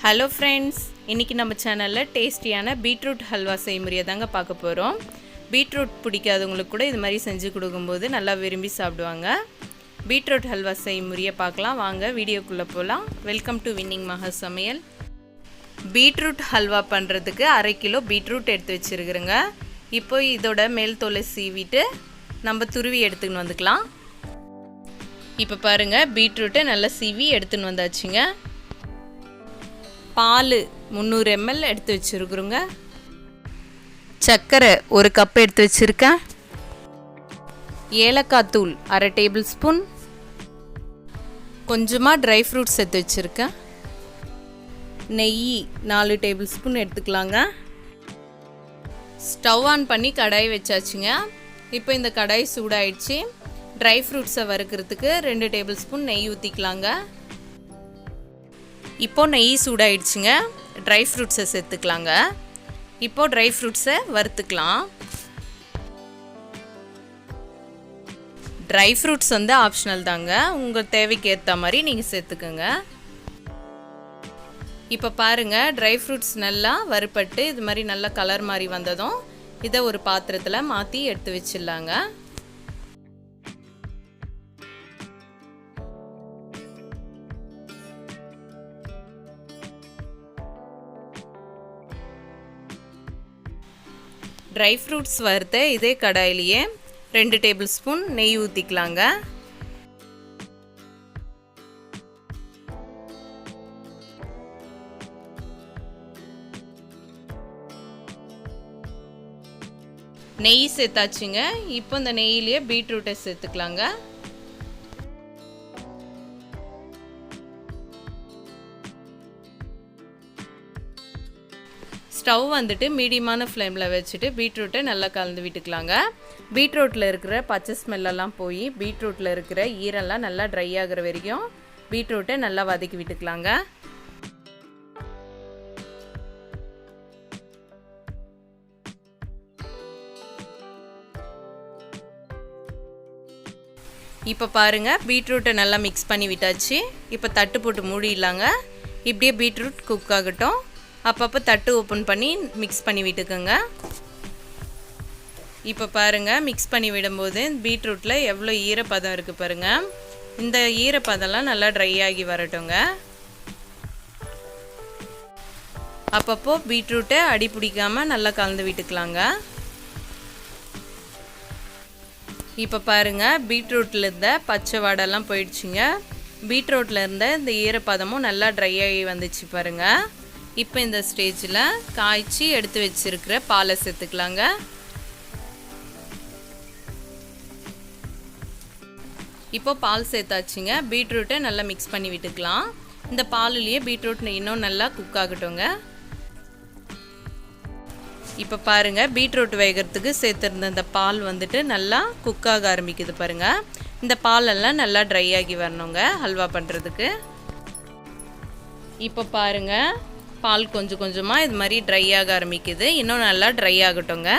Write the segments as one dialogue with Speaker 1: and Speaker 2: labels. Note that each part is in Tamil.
Speaker 1: ஹலோ ஃப்ரெண்ட்ஸ், இன்றைக்கி நம்ம சேனலில் டேஸ்டியான பீட்ரூட் ஹல்வா செய்முறையை தாங்க பார்க்க போகிறோம். பீட்ரூட் பிடிக்காதவங்களுக்கு கூட இது மாதிரி செஞ்சு கொடுக்கும்போது நல்லா விரும்பி சாப்பிடுவாங்க. பீட்ரூட் ஹல்வா செய்முறையை பார்க்கலாம் வாங்க, வீடியோக்குள்ளே போகலாம். வெல்கம் டு வின்னிங் மகா சமையல். பீட்ரூட் ஹல்வா பண்ணுறதுக்கு 1/2 கிலோ பீட்ரூட் எடுத்து வச்சுருக்குறேங்க. இப்போ இதோட மேல் தோலை சீவிட்டு நம்ம துருவி எடுத்துன்னு வந்துக்கலாம். இப்போ பாருங்கள், பீட்ரூட்டை நல்லா சீவி எடுத்துன்னு வந்தாச்சுங்க. பால் 300 ml எடுத்து வச்சுருக்குறோங்க. சர்க்கரை 1 கப் எடுத்து வச்சுருக்கேன். ஏலக்காய் தூள் 1/2 டேபிள் ஸ்பூன். கொஞ்சமாக ட்ரை ஃப்ரூட்ஸ் எடுத்து வச்சுருக்கேன். நெய் 4 டேபிள் ஸ்பூன் எடுத்துக்கலாங்க. ஸ்டவ் ஆன் பண்ணி கடாய் வச்சாச்சுங்க. இப்போ இந்த கடாய் சூடாயிடுச்சு. ட்ரை ஃப்ரூட்ஸை வறுக்கிறதுக்கு 2 டேபிள் ஸ்பூன் நெய் ஊற்றிக்கலாங்க. இப்போது நெய் சூடாயிடுச்சுங்க. ட்ரை ஃப்ரூட்ஸை சேர்த்துக்கலாங்க. இப்போது ட்ரை ஃப்ரூட்ஸை வறுத்துக்கலாம். ட்ரை ஃப்ரூட்ஸ் ஆப்ஷனல் தாங்க, உங்கள் தேவைக்கு ஏற்ற மாதிரி நீங்கள் சேர்த்துக்கோங்க. இப்போ பாருங்கள், ட்ரை ஃப்ரூட்ஸ் நல்லா வறுபட்டு இது மாதிரி நல்லா கலர் மாதிரி வந்ததும் இதை ஒரு பாத்திரத்தில் மாற்றி எடுத்து வச்சிடலாங்க. ட்ரை ஃப்ரூட்ஸ் வறுத்த இதே கடாயிலேயே 2 டேபிள் ஸ்பூன் நெய் ஊற்றிக்கலாங்க. நெய் சேர்த்தாச்சுங்க. இப்போ இந்த நெய்யிலேயே பீட்ரூட்டை சேர்த்துக்கலாங்க. ஸ்டவ் மீடியமான ஃப்ளேமில் வச்சுட்டு பீட்ரூட்டை நல்லா கலந்து விட்டுக்கலாங்க. பீட்ரூட்டில் இருக்கிற பச்சை ஸ்மெல்லெல்லாம் போய் பீட்ரூட்டில் இருக்கிற ஈரெல்லாம் நல்லா ட்ரை ஆகிற வரைக்கும் பீட்ரூட்டை நல்லா வதக்கி விட்டுக்கலாங்க. இப்போ பாருங்கள், பீட்ரூட்டை நல்லா மிக்ஸ் பண்ணி விட்டாச்சு. இப்போ தட்டு போட்டு மூடிடலாங்க. இப்படியே பீட்ரூட் குக் ஆகட்டும். அப்பப்போ தட்டு ஓப்பன் பண்ணி மிக்ஸ் பண்ணி விட்டுக்கோங்க. இப்போ பாருங்கள், மிக்ஸ் பண்ணி விடும்போது பீட்ரூட்டில் எவ்வளோ ஈரப்பதம் இருக்குது பாருங்கள். இந்த ஈரப்பதம்லாம் நல்லா ட்ரை ஆகி வரட்டுங்க. அப்பப்போ பீட்ரூட்டை அடி பிடிக்காமல் நல்லா கலந்து விட்டுக்கலாங்க. இப்போ பாருங்கள், பீட்ரூட்டில் இருந்த பச்சை வாடெல்லாம் போயிடுச்சுங்க. பீட்ரூட்டில் இருந்த இந்த ஈரப்பதமும் நல்லா ட்ரை ஆகி வந்துச்சு பாருங்கள். இப்போ இந்த ஸ்டேஜில் காய்ச்சி எடுத்து வச்சிருக்கிற பாலை சேர்த்துக்கலாங்க. இப்போ பால் சேர்த்தாச்சுங்க. பீட்ரூட்டை நல்லா மிக்ஸ் பண்ணி விட்டுக்கலாம். இந்த பாலுலேயே பீட்ரூட் இன்னும் நல்லா குக் ஆகட்டுங்க. இப்போ பாருங்கள், பீட்ரூட் வேகிறதுக்கு சேர்த்துருந்த இந்த பால் நல்லா குக் ஆக ஆரம்பிக்குது பாருங்கள். இந்த பாலெல்லாம் நல்லா ட்ரை ஆகி வரணுங்க ஹல்வா பண்ணுறதுக்கு. இப்போ பாருங்கள், பால் கொஞ்சம் கொஞ்சமாக இது மாதிரி ட்ரை ஆக ஆரம்பிக்குது. இன்னும் நல்லா ட்ரை ஆகட்டுங்க.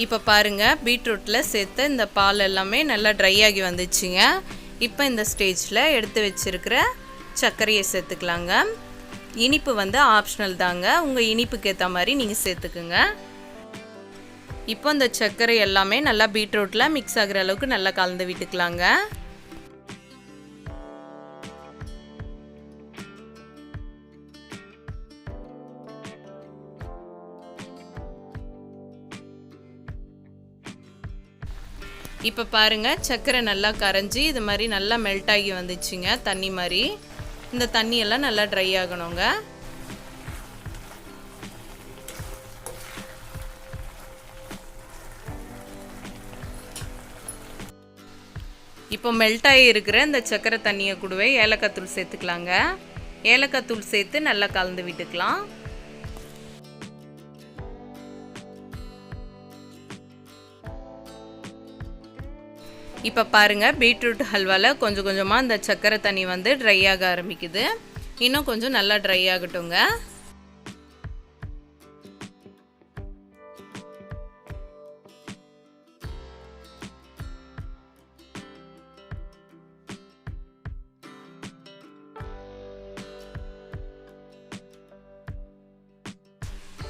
Speaker 1: இப்போ பாருங்கள், பீட்ரூட்டில் சேர்த்து இந்த பால் எல்லாமே நல்லா ட்ரை ஆகி வந்துச்சுங்க. இப்போ இந்த ஸ்டேஜில் எடுத்து வச்சுருக்கிற சர்க்கரையை சேர்த்துக்கலாங்க. இனிப்பு ஆப்ஷனல் தாங்க, உங்கள் இனிப்புக்கு ஏற்ற மாதிரி நீங்கள் சேர்த்துக்குங்க. இப்போ இந்த சர்க்கரை எல்லாமே நல்லா பீட்ரூட்டில் மிக்ஸ் ஆகிற அளவுக்கு நல்லா கலந்து விட்டுக்கலாங்க. இப்போ பாருங்கள், சர்க்கரை நல்லா கரைஞ்சி இது மாதிரி நல்லா மெல்ட் ஆகி வந்துச்சுங்க. தண்ணி மாதிரி இந்த தண்ணியெல்லாம் நல்லா ட்ரை ஆகணுங்க. இப்போ மெல்ட் ஆகி இருக்கிற இந்த சர்க்கரை தண்ணியை கூடவே ஏலக்காய் தூள் சேர்த்துக்கலாங்க. ஏலக்காய் தூள் சேர்த்து நல்லா கலந்து விட்டுக்கலாம். இப்போ பாருங்கள், பீட்ரூட் ஹல்வாவில் கொஞ்சம் கொஞ்சமாக இந்த சர்க்கரை தண்ணி ட்ரை ஆக ஆரம்பிக்குது. இன்னும் கொஞ்சம் நல்லா ட்ரை ஆகட்டுங்க.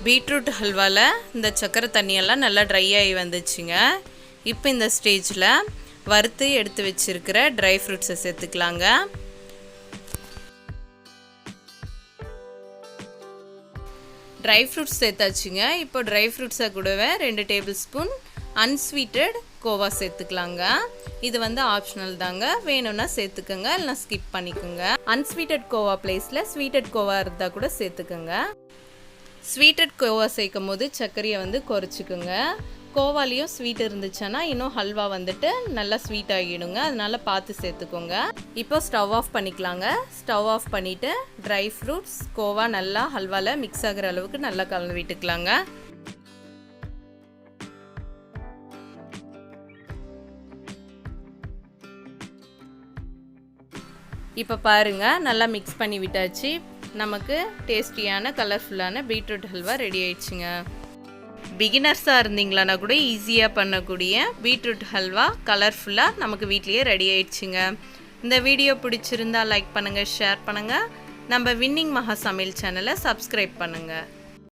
Speaker 1: பீட்ரூட் ஹல்வாவில் இந்த சக்கரை தண்ணியெல்லாம் நல்லா ட்ரை ஆகி வந்துச்சுங்க. இப்போ இந்த ஸ்டேஜில் வறுத்து எடுத்து வச்சுருக்கிற ட்ரை ஃப்ரூட்ஸை சேர்த்துக்கலாங்க. ட்ரை ஃப்ரூட்ஸ் சேர்த்தாச்சுங்க. இப்போ ட்ரை ஃப்ரூட்ஸை கூடவே 2 டேபிள் ஸ்பூன் அன்ஸ்வீட்டட் கோவா சேர்த்துக்கலாங்க. இது ஆப்ஷனல் தாங்க, வேணும்னா சேர்த்துக்கோங்க, இல்லைனா ஸ்கிப் பண்ணிக்கோங்க. அன்ஸ்வீட்டட் கோவா பிளேஸில் ஸ்வீட்டட் கோவா இருந்தால் கூட சேர்த்துக்கோங்க. ஸ்வீட்டட் கோவா சேர்க்கும் போது சர்க்கரையை குறைச்சிக்கோங்க. கோவாலையும் ஸ்வீட் இருந்துச்சுன்னா இன்னும் ஹல்வா நல்லா ஸ்வீட் ஆகிடுங்க, அதனால பார்த்து சேர்த்துக்கோங்க. இப்போ ஸ்டவ் ஆஃப் பண்ணிக்கலாங்க. ஸ்டவ் ஆஃப் பண்ணிவிட்டு ட்ரை ஃப்ரூட்ஸ் கோவா நல்லா ஹல்வாவில் மிக்ஸ் ஆகிற அளவுக்கு நல்லா கலந்து விட்டுக்கலாங்க. இப்போ பாருங்கள், நல்லா மிக்ஸ் பண்ணி விட்டாச்சு. நமக்கு டேஸ்டியான கலர்ஃபுல்லான பீட்ரூட் ஹல்வா ரெடி ஆயிடுச்சுங்க. பிகினர்ஸாக இருந்தீங்களான்னா கூட ஈஸியாக பண்ணக்கூடிய பீட்ரூட் ஹல்வா கலர்ஃபுல்லாக நமக்கு வீட்லேயே ரெடி ஆயிடுச்சுங்க. இந்த வீடியோ பிடிச்சிருந்தா லைக் பண்ணுங்கள், ஷேர் பண்ணுங்கள். நம்ம வின்னிங் மகா சமையல் சேனலை சப்ஸ்கிரைப் பண்ணுங்கள்.